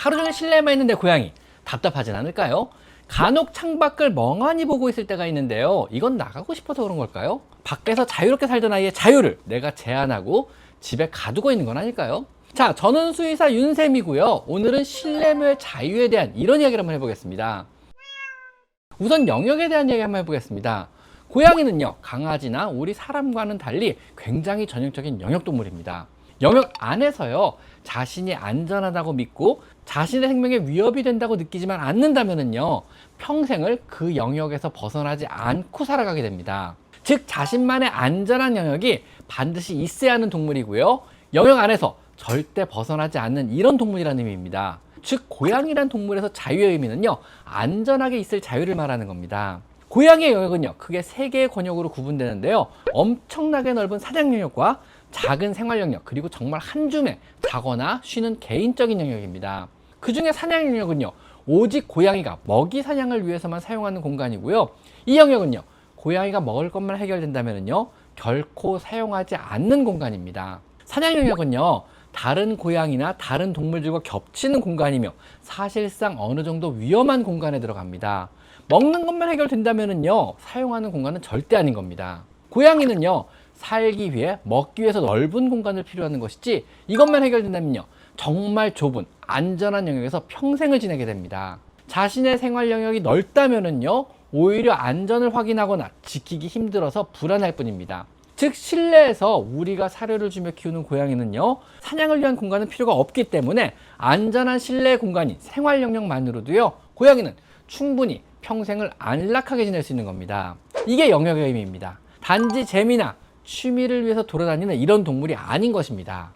하루 종일 실내에만 있는 내 고양이 답답하진 않을까요? 간혹 창밖을 멍하니 보고 있을 때가 있는데요. 이건 나가고 싶어서 그런 걸까요? 밖에서 자유롭게 살던 아이의 자유를 내가 제한하고 집에 가두고 있는 건 아닐까요? 자, 저는 수의사 윤쌤이고요. 오늘은 실내묘의 자유에 대한 이런 이야기를 한번 해보겠습니다. 우선 영역에 대한 이야기 한번 해보겠습니다. 고양이는요, 강아지나 우리 사람과는 달리 굉장히 전형적인 영역동물입니다. 영역 안에서요, 자신이 안전하다고 믿고 자신의 생명에 위협이 된다고 느끼지만 않는다면요, 평생을 그 영역에서 벗어나지 않고 살아가게 됩니다. 즉, 자신만의 안전한 영역이 반드시 있어야 하는 동물이고요, 영역 안에서 절대 벗어나지 않는 이런 동물이라는 의미입니다. 즉, 고양이란 동물에서 자유의 의미는요, 안전하게 있을 자유를 말하는 겁니다. 고양이의 영역은요, 크게 3개의 권역으로 구분되는데요, 엄청나게 넓은 사냥 영역과 작은 생활 영역, 그리고 정말 한 줌에 자거나 쉬는 개인적인 영역입니다. 그 중에 사냥 영역은요, 오직 고양이가 먹이 사냥을 위해서만 사용하는 공간이고요, 이 영역은요, 고양이가 먹을 것만 해결된다면요, 결코 사용하지 않는 공간입니다. 사냥 영역은요, 다른 고양이나 다른 동물들과 겹치는 공간이며 사실상 어느 정도 위험한 공간에 들어갑니다. 먹는 것만 해결된다면요, 사용하는 공간은 절대 아닌 겁니다. 고양이는요, 살기 위해 먹기 위해서 넓은 공간을 필요하는 것이지 이것만 해결된다면요, 정말 좁은 안전한 영역에서 평생을 지내게 됩니다. 자신의 생활 영역이 넓다면요, 오히려 안전을 확인하거나 지키기 힘들어서 불안할 뿐입니다. 즉, 실내에서 우리가 사료를 주며 키우는 고양이는요, 사냥을 위한 공간은 필요가 없기 때문에 안전한 실내 공간인 생활 영역만으로도요, 고양이는 충분히 평생을 안락하게 지낼 수 있는 겁니다. 이게 영역의 의미입니다. 단지 재미나 취미를 위해서 돌아다니는 이런 동물이 아닌 것입니다.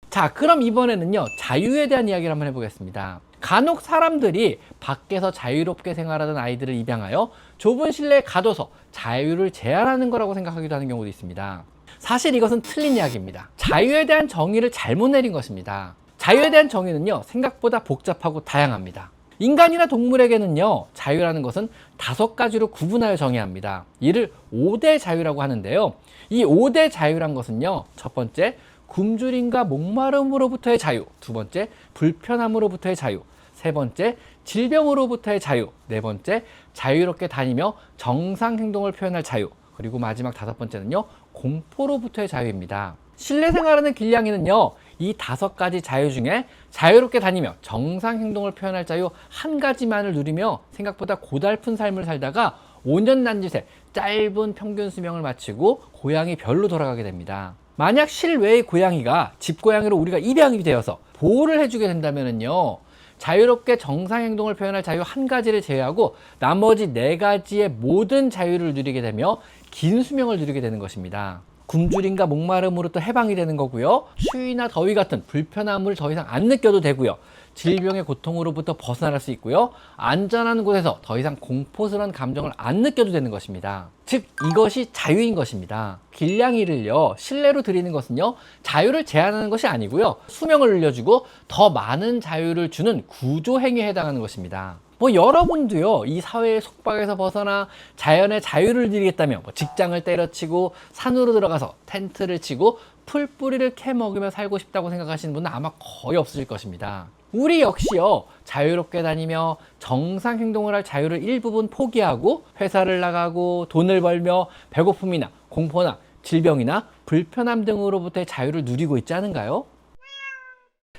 자, 그럼 이번에는요, 자유에 대한 이야기를 한번 해보겠습니다. 간혹 사람들이 밖에서 자유롭게 생활하던 아이들을 입양하여 좁은 실내에 가둬서 자유를 제한하는 거라고 생각하기도 하는 경우도 있습니다. 사실 이것은 틀린 이야기입니다. 자유에 대한 정의를 잘못 내린 것입니다. 자유에 대한 정의는요, 생각보다 복잡하고 다양합니다. 인간이나 동물에게는요, 자유라는 것은 5가지로 구분하여 정의합니다. 이를 5대 자유라고 하는데요, 이 5대 자유란 것은요, 첫 번째, 굶주림과 목마름으로부터의 자유, 두 번째, 불편함으로부터의 자유, 세 번째, 질병으로부터의 자유, 네 번째, 자유롭게 다니며 정상 행동을 표현할 자유, 그리고 마지막 5번째는요, 공포로부터의 자유입니다. 실내 생활하는 길냥이는요, 이 5가지 자유 중에 자유롭게 다니며 정상 행동을 표현할 자유 한 가지만을 누리며 생각보다 고달픈 삶을 살다가 5년 난짓에 짧은 평균 수명을 마치고 고향이 별로 돌아가게 됩니다. 만약 실외의 고양이가 집고양이로 우리가 입양이 되어서 보호를 해주게 된다면요, 자유롭게 정상 행동을 표현할 자유 한 가지를 제외하고 나머지 4가지의 모든 자유를 누리게 되며 긴 수명을 누리게 되는 것입니다. 굶주림과 목마름으로부터 해방이 되는 거고요, 추위나 더위 같은 불편함을 더 이상 안 느껴도 되고요, 질병의 고통으로부터 벗어날 수 있고요, 안전한 곳에서 더 이상 공포스러운 감정을 안 느껴도 되는 것입니다. 즉, 이것이 자유인 것입니다. 길냥이를요, 실내로 들이는 것은요, 자유를 제한하는 것이 아니고요, 수명을 늘려주고 더 많은 자유를 주는 구조행위에 해당하는 것입니다. 여러분도요, 이 사회의 속박에서 벗어나 자연의 자유를 누리겠다며 직장을 때려치고 산으로 들어가서 텐트를 치고 풀뿌리를 캐 먹으며 살고 싶다고 생각하시는 분은 아마 거의 없으실 것입니다. 우리 역시요, 자유롭게 다니며 정상 행동을 할 자유를 일부분 포기하고 회사를 나가고 돈을 벌며 배고픔이나 공포나 질병이나 불편함 등으로부터의 자유를 누리고 있지 않은가요?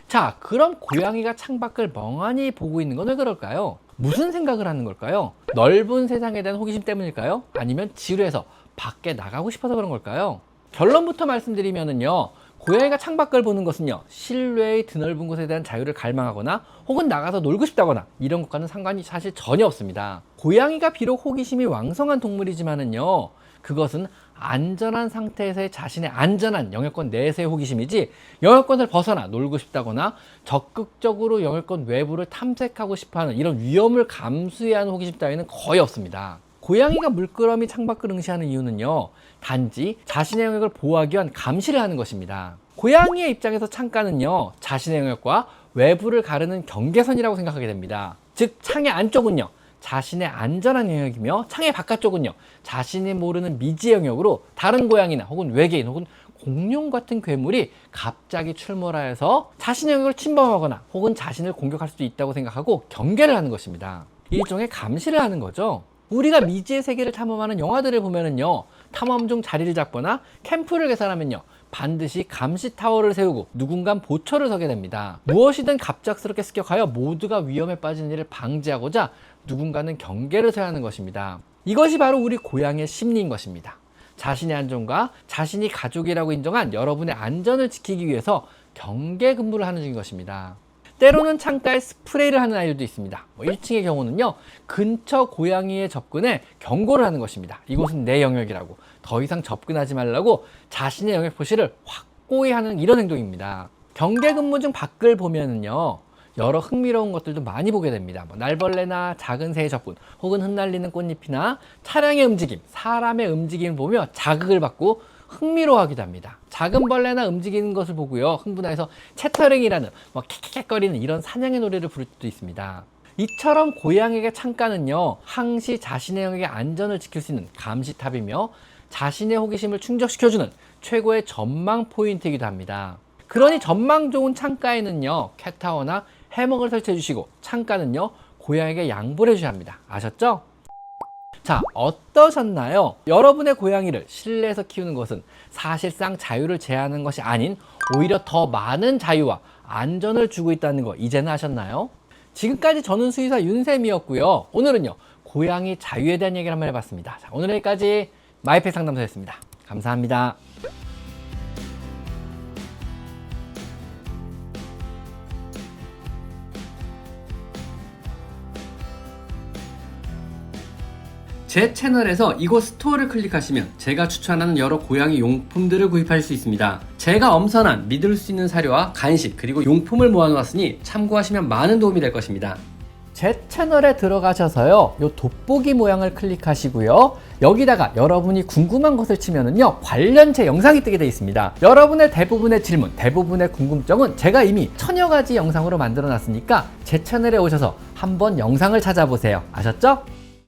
자, 그럼 고양이가 창밖을 멍하니 보고 있는 건 왜 그럴까요? 무슨 생각을 하는 걸까요? 넓은 세상에 대한 호기심 때문일까요? 아니면 지루해서 밖에 나가고 싶어서 그런 걸까요? 결론부터 말씀드리면요, 고양이가 창밖을 보는 것은요, 실외의 드넓은 곳에 대한 자유를 갈망하거나 혹은 나가서 놀고 싶다거나 이런 것과는 상관이 사실 전혀 없습니다. 고양이가 비록 호기심이 왕성한 동물이지만은요, 그것은 안전한 상태에서의 자신의 안전한 영역권 내에서의 호기심이지 영역권을 벗어나 놀고 싶다거나 적극적으로 영역권 외부를 탐색하고 싶어하는 이런 위험을 감수해야 하는 호기심 따위는 거의 없습니다. 고양이가 물끄러미 창밖을 응시하는 이유는요, 단지 자신의 영역을 보호하기 위한 감시를 하는 것입니다. 고양이의 입장에서 창가는요, 자신의 영역과 외부를 가르는 경계선이라고 생각하게 됩니다. 즉, 창의 안쪽은요, 자신의 안전한 영역이며 창의 바깥쪽은요, 자신이 모르는 미지의 영역으로 다른 고양이나 혹은 외계인 혹은 공룡 같은 괴물이 갑자기 출몰하여서 자신의 영역을 침범하거나 혹은 자신을 공격할 수도 있다고 생각하고 경계를 하는 것입니다. 일종의 감시를 하는 거죠. 우리가 미지의 세계를 탐험하는 영화들을 보면은요, 탐험 중 자리를 잡거나 캠프를 개설하면요, 반드시 감시 타워를 세우고 누군가 보초를 서게 됩니다. 무엇이든 갑작스럽게 습격하여 모두가 위험에 빠지는 일을 방지하고자 누군가는 경계를 서야 하는 것입니다. 이것이 바로 우리 고양이의 심리인 것입니다. 자신의 안전과 자신이 가족이라고 인정한 여러분의 안전을 지키기 위해서 경계 근무를 하는 중인 것입니다. 때로는 창가에 스프레이를 하는 아이들도 있습니다. 1층의 경우는요, 근처 고양이의 접근에 경고를 하는 것입니다. 이곳은 내 영역이라고, 더 이상 접근하지 말라고 자신의 영역 표시를 확고히 하는 이런 행동입니다. 경계 근무 중 밖을 보면은요, 여러 흥미로운 것들도 많이 보게 됩니다. 날벌레나 작은 새의 접근, 혹은 흩날리는 꽃잎이나 차량의 움직임, 사람의 움직임을 보며 자극을 받고 흥미로워하기도 합니다. 작은 벌레나 움직이는 것을 보고요, 흥분해서 채터링이라는 캐캐캐거리는 이런 사냥의 노래를 부를 수도 있습니다. 이처럼 고양이의 창가는요, 항시 자신의 영역의 안전을 지킬 수 있는 감시탑이며 자신의 호기심을 충족시켜주는 최고의 전망 포인트이기도 합니다. 그러니 전망 좋은 창가에는요, 캣타워나 해먹을 설치해 주시고, 창가는요, 고양이에게 양보를 해줘야 합니다. 아셨죠? 자, 어떠셨나요? 여러분의 고양이를 실내에서 키우는 것은 사실상 자유를 제한하는 것이 아닌 오히려 더 많은 자유와 안전을 주고 있다는 거 이제는 아셨나요? 지금까지 저는 수의사 윤쌤이었고요. 오늘은요, 고양이 자유에 대한 얘기를 한번 해봤습니다. 자, 오늘 여기까지 마이펫 상담소였습니다. 감사합니다. 제 채널에서 이곳 스토어를 클릭하시면 제가 추천하는 여러 고양이 용품들을 구입할 수 있습니다. 제가 엄선한 믿을 수 있는 사료와 간식 그리고 용품을 모아놓았으니 참고하시면 많은 도움이 될 것입니다. 제 채널에 들어가셔서요, 요 돋보기 모양을 클릭하시고요, 여기다가 여러분이 궁금한 것을 치면은요, 관련 제 영상이 뜨게 되어 있습니다. 여러분의 대부분의 질문, 대부분의 궁금증은 제가 이미 1000여 가지 영상으로 만들어 놨으니까 제 채널에 오셔서 한번 영상을 찾아보세요. 아셨죠?